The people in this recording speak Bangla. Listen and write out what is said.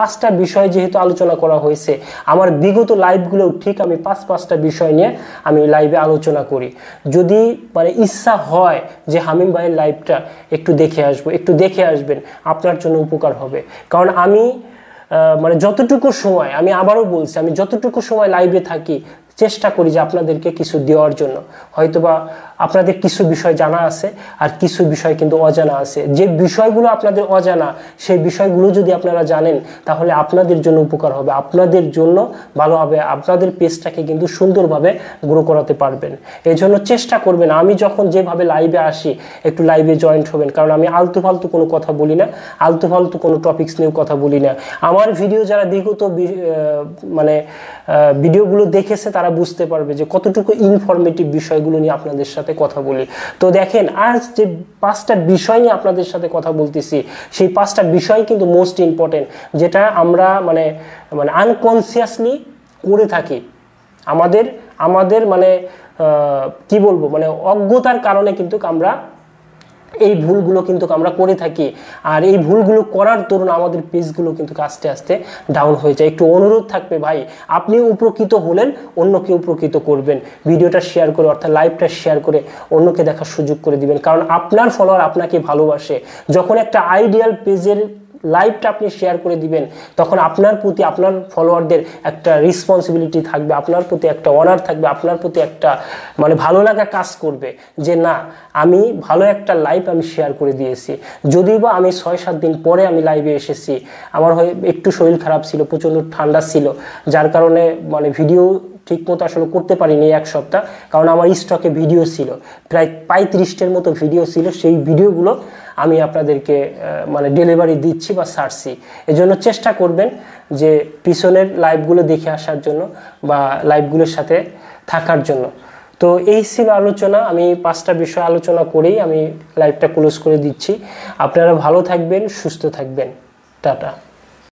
5টা বিষয় যেহেতু আলোচনা করা হয়েছে, আমার বিগত লাইভগুলো ঠিক আমি 5টা বিষয় নিয়ে আমি লাইভে আলোচনা করি। যদি মানে ইচ্ছা হয় যে হামিম ভাইয়ের লাইভটা একটু দেখে আসবেন, আপনার জন্য উপকার হবে। কারণ আমি মানে যতটুকু সময়, আমি আবারও বলছি, আমি যতটুকু সময় লাইভে থাকি চেষ্টা করি যে আপনাদেরকে কিছু দেওয়ার জন্য। হয়তোবা আপনাদের কিছু বিষয় জানা আছে আর কিছু বিষয় কিন্তু অজানা আছে। যে বিষয়গুলো আপনাদের অজানা, সেই বিষয়গুলো যদি আপনারা জানেন তাহলে আপনাদের জন্য উপকার হবে, আপনাদের জন্য ভালো হবে, আপনাদের পেজটাকে কিন্তু সুন্দরভাবে গ্রো করাতে পারবেন। এই জন্য চেষ্টা করবেন আমি যখন যেভাবে লাইভে আসি একটু লাইভে জয়েন্ট হবেন। কারণ আমি আলতু ফালতু কোনো কথা বলি না, আলতু ফালতু কোনো টপিকস নিয়েও কথা বলি না। আমার ভিডিও যারা বিগত মানে ভিডিওগুলো দেখেছে তারা বুঝতে পারবে যে কতটুকু ইনফরমেটিভ বিষয়গুলো নিয়ে আপনাদের সাথে কথা বলি। তো দেখেন, আজ যে 5টা বিষয় নিয়ে আপনাদের সাথে কথা বলতেছি, সেই 5টা বিষয় কিন্তু মোস্ট ইম্পর্টেন্ট, যেটা আমরা মানে আনকনসিয়াসলি করে থাকি। আমাদের মানে কি বলবো, মানে অজ্ঞতার কারণে কিন্তু আমরা এই ভুলগুলো কিন্তু আমরা করে থাকি। আর এই ভুলগুলো করার দরুন আমাদের পেজগুলো কিন্তু আস্তে আস্তে ডাউন হয়ে যায়। একটু অনুরোধ থাকবে ভাই, আপনি উপকৃত হলেন, অন্যকে উপকৃত করবেন, ভিডিওটা শেয়ার করে অর্থাৎ লাইভটা শেয়ার করে অন্যকে দেখার সুযোগ করে দিবেন। কারণ আপনার ফলোয়ার আপনাকে ভালোবাসে। যখন একটা আইডিয়াল পেজের লাইভটা আপনি শেয়ার করে দিবেন, তখন আপনার প্রতি আপনার ফলোয়ারদের একটা রেসপন্সিবিলিটি থাকবে, আপনার প্রতি একটা অনার থাকবে, আপনার প্রতি একটা মানে ভালো লাগা কাজ করবে যে না, আমি ভালো একটা লাইভ আমি শেয়ার করে দিয়েছি। যদিও বা আমি 6-7 দিন পরে আমি লাইভে এসেছি, আমার একটু শরীর খারাপ ছিল, প্রচণ্ড ঠান্ডা ছিল, যার কারণে মানে ভিডিও ঠিকমতো আসলে করতে পারিনি 1 সপ্তাহ। কারণ আমার স্টকে ভিডিও ছিল প্রায় 35টার মতো ভিডিও ছিল, সেই ভিডিওগুলো আমি আপনাদেরকে মানে ডেলিভারি দিচ্ছি বা ছাড়ছি। এজন্য চেষ্টা করবেন যে পিছনের লাইভগুলো দেখে আসার জন্য বা লাইভগুলোর সাথে থাকার জন্য। তো এই ছিল আলোচনা। আমি 5টা বিষয় আলোচনা করেই আমি লাইভটা ক্লোজ করে দিচ্ছি। আপনারা ভালো থাকবেন, সুস্থ থাকবেন। টাটা।